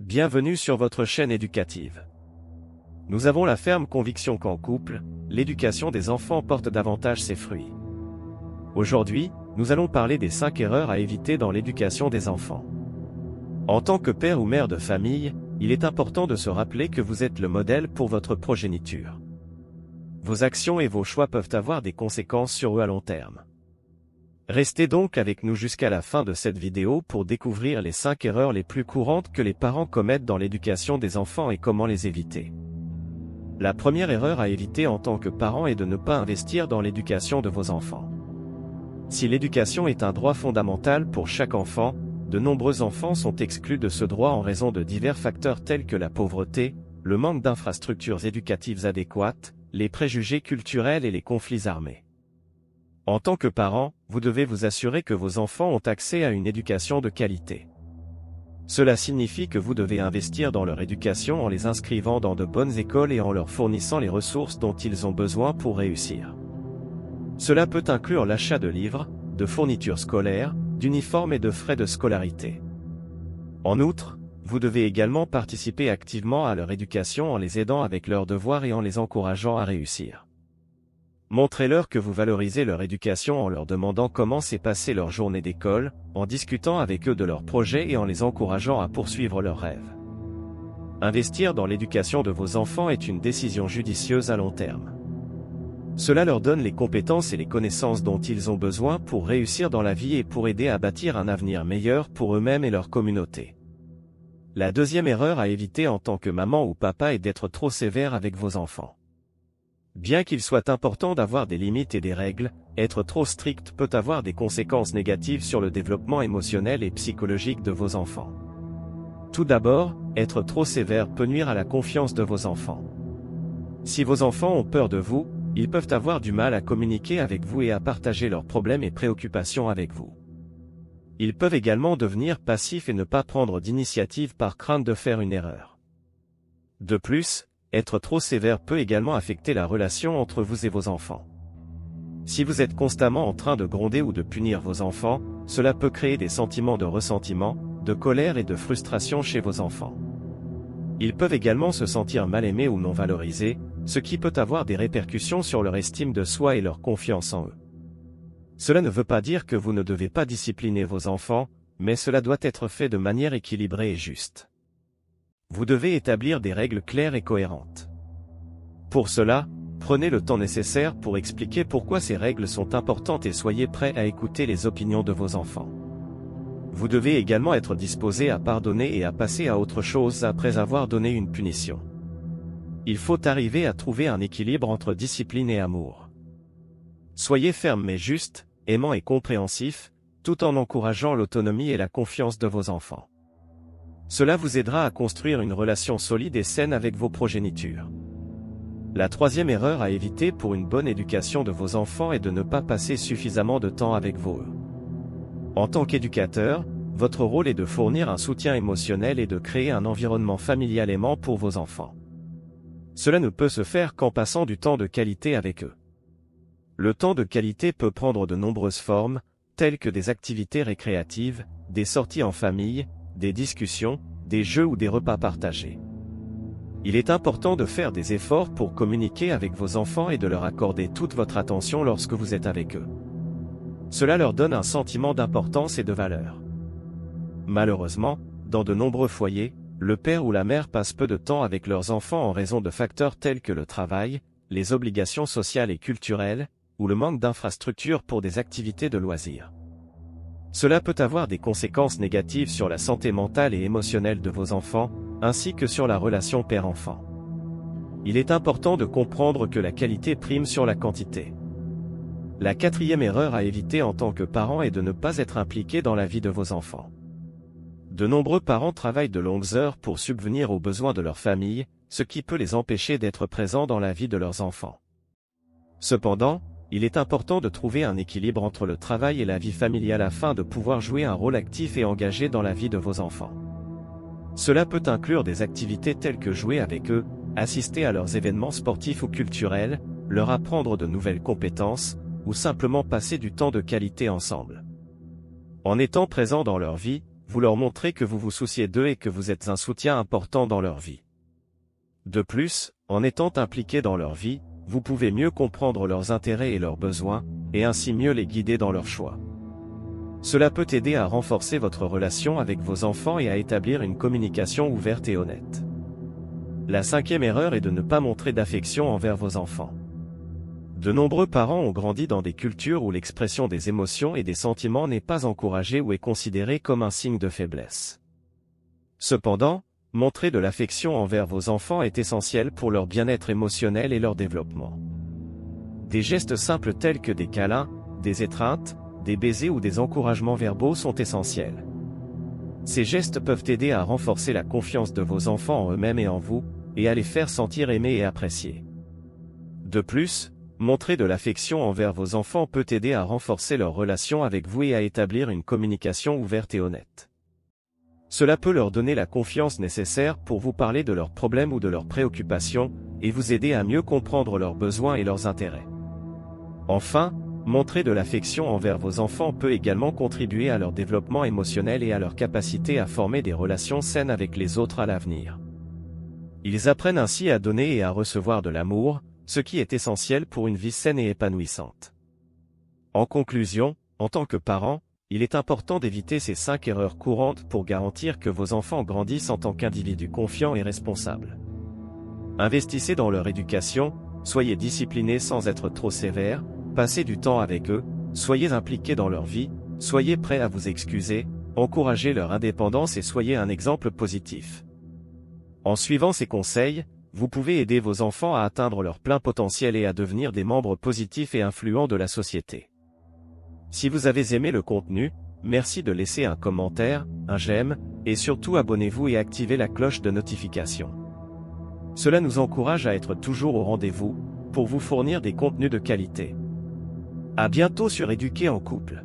Bienvenue sur votre chaîne éducative. Nous avons la ferme conviction qu'en couple, l'éducation des enfants porte davantage ses fruits. Aujourd'hui, nous allons parler des 5 erreurs à éviter dans l'éducation des enfants. En tant que père ou mère de famille, il est important de se rappeler que vous êtes le modèle pour votre progéniture. Vos actions et vos choix peuvent avoir des conséquences sur eux à long terme. Restez donc avec nous jusqu'à la fin de cette vidéo pour découvrir les 5 erreurs les plus courantes que les parents commettent dans l'éducation des enfants et comment les éviter. La première erreur à éviter en tant que parent est de ne pas investir dans l'éducation de vos enfants. Si l'éducation est un droit fondamental pour chaque enfant, de nombreux enfants sont exclus de ce droit en raison de divers facteurs tels que la pauvreté, le manque d'infrastructures éducatives adéquates, les préjugés culturels et les conflits armés. En tant que parent, vous devez vous assurer que vos enfants ont accès à une éducation de qualité. Cela signifie que vous devez investir dans leur éducation en les inscrivant dans de bonnes écoles et en leur fournissant les ressources dont ils ont besoin pour réussir. Cela peut inclure l'achat de livres, de fournitures scolaires, d'uniformes et de frais de scolarité. En outre, vous devez également participer activement à leur éducation en les aidant avec leurs devoirs et en les encourageant à réussir. Montrez-leur que vous valorisez leur éducation en leur demandant comment s'est passée leur journée d'école, en discutant avec eux de leurs projets et en les encourageant à poursuivre leurs rêves. Investir dans l'éducation de vos enfants est une décision judicieuse à long terme. Cela leur donne les compétences et les connaissances dont ils ont besoin pour réussir dans la vie et pour aider à bâtir un avenir meilleur pour eux-mêmes et leur communauté. La deuxième erreur à éviter en tant que maman ou papa est d'être trop sévère avec vos enfants. Bien qu'il soit important d'avoir des limites et des règles, être trop strict peut avoir des conséquences négatives sur le développement émotionnel et psychologique de vos enfants. Tout d'abord, être trop sévère peut nuire à la confiance de vos enfants. Si vos enfants ont peur de vous, ils peuvent avoir du mal à communiquer avec vous et à partager leurs problèmes et préoccupations avec vous. Ils peuvent également devenir passifs et ne pas prendre d'initiative par crainte de faire une erreur. De plus, être trop sévère peut également affecter la relation entre vous et vos enfants. Si vous êtes constamment en train de gronder ou de punir vos enfants, cela peut créer des sentiments de ressentiment, de colère et de frustration chez vos enfants. Ils peuvent également se sentir mal aimés ou non valorisés, ce qui peut avoir des répercussions sur leur estime de soi et leur confiance en eux. Cela ne veut pas dire que vous ne devez pas discipliner vos enfants, mais cela doit être fait de manière équilibrée et juste. Vous devez établir des règles claires et cohérentes. Pour cela, prenez le temps nécessaire pour expliquer pourquoi ces règles sont importantes et soyez prêts à écouter les opinions de vos enfants. Vous devez également être disposé à pardonner et à passer à autre chose après avoir donné une punition. Il faut arriver à trouver un équilibre entre discipline et amour. Soyez ferme mais juste, aimant et compréhensif, tout en encourageant l'autonomie et la confiance de vos enfants. Cela vous aidera à construire une relation solide et saine avec vos progénitures. La troisième erreur à éviter pour une bonne éducation de vos enfants est de ne pas passer suffisamment de temps avec eux. En tant qu'éducateur, votre rôle est de fournir un soutien émotionnel et de créer un environnement familial aimant pour vos enfants. Cela ne peut se faire qu'en passant du temps de qualité avec eux. Le temps de qualité peut prendre de nombreuses formes, telles que des activités récréatives, des sorties en famille, des discussions, des jeux ou des repas partagés. Il est important de faire des efforts pour communiquer avec vos enfants et de leur accorder toute votre attention lorsque vous êtes avec eux. Cela leur donne un sentiment d'importance et de valeur. Malheureusement, dans de nombreux foyers, le père ou la mère passe peu de temps avec leurs enfants en raison de facteurs tels que le travail, les obligations sociales et culturelles, ou le manque d'infrastructures pour des activités de loisirs. Cela peut avoir des conséquences négatives sur la santé mentale et émotionnelle de vos enfants, ainsi que sur la relation père-enfant. Il est important de comprendre que la qualité prime sur la quantité. La quatrième erreur à éviter en tant que parent est de ne pas être impliqué dans la vie de vos enfants. De nombreux parents travaillent de longues heures pour subvenir aux besoins de leur famille, ce qui peut les empêcher d'être présents dans la vie de leurs enfants. Cependant, il est important de trouver un équilibre entre le travail et la vie familiale afin de pouvoir jouer un rôle actif et engagé dans la vie de vos enfants. Cela peut inclure des activités telles que jouer avec eux, assister à leurs événements sportifs ou culturels, leur apprendre de nouvelles compétences, ou simplement passer du temps de qualité ensemble. En étant présent dans leur vie, vous leur montrez que vous vous souciez d'eux et que vous êtes un soutien important dans leur vie. De plus, en étant impliqué dans leur vie, vous pouvez mieux comprendre leurs intérêts et leurs besoins, et ainsi mieux les guider dans leurs choix. Cela peut aider à renforcer votre relation avec vos enfants et à établir une communication ouverte et honnête. La cinquième erreur est de ne pas montrer d'affection envers vos enfants. De nombreux parents ont grandi dans des cultures où l'expression des émotions et des sentiments n'est pas encouragée ou est considérée comme un signe de faiblesse. Cependant, montrer de l'affection envers vos enfants est essentiel pour leur bien-être émotionnel et leur développement. Des gestes simples tels que des câlins, des étreintes, des baisers ou des encouragements verbaux sont essentiels. Ces gestes peuvent aider à renforcer la confiance de vos enfants en eux-mêmes et en vous, et à les faire sentir aimés et appréciés. De plus, montrer de l'affection envers vos enfants peut aider à renforcer leur relation avec vous et à établir une communication ouverte et honnête. Cela peut leur donner la confiance nécessaire pour vous parler de leurs problèmes ou de leurs préoccupations, et vous aider à mieux comprendre leurs besoins et leurs intérêts. Enfin, montrer de l'affection envers vos enfants peut également contribuer à leur développement émotionnel et à leur capacité à former des relations saines avec les autres à l'avenir. Ils apprennent ainsi à donner et à recevoir de l'amour, ce qui est essentiel pour une vie saine et épanouissante. En conclusion, en tant que parent, il est important d'éviter ces 5 erreurs courantes pour garantir que vos enfants grandissent en tant qu'individus confiants et responsables. Investissez dans leur éducation, soyez disciplinés sans être trop sévères, passez du temps avec eux, soyez impliqués dans leur vie, soyez prêts à vous excuser, encouragez leur indépendance et soyez un exemple positif. En suivant ces conseils, vous pouvez aider vos enfants à atteindre leur plein potentiel et à devenir des membres positifs et influents de la société. Si vous avez aimé le contenu, merci de laisser un commentaire, un j'aime, et surtout abonnez-vous et activez la cloche de notification. Cela nous encourage à être toujours au rendez-vous, pour vous fournir des contenus de qualité. À bientôt sur Éduquer en couple.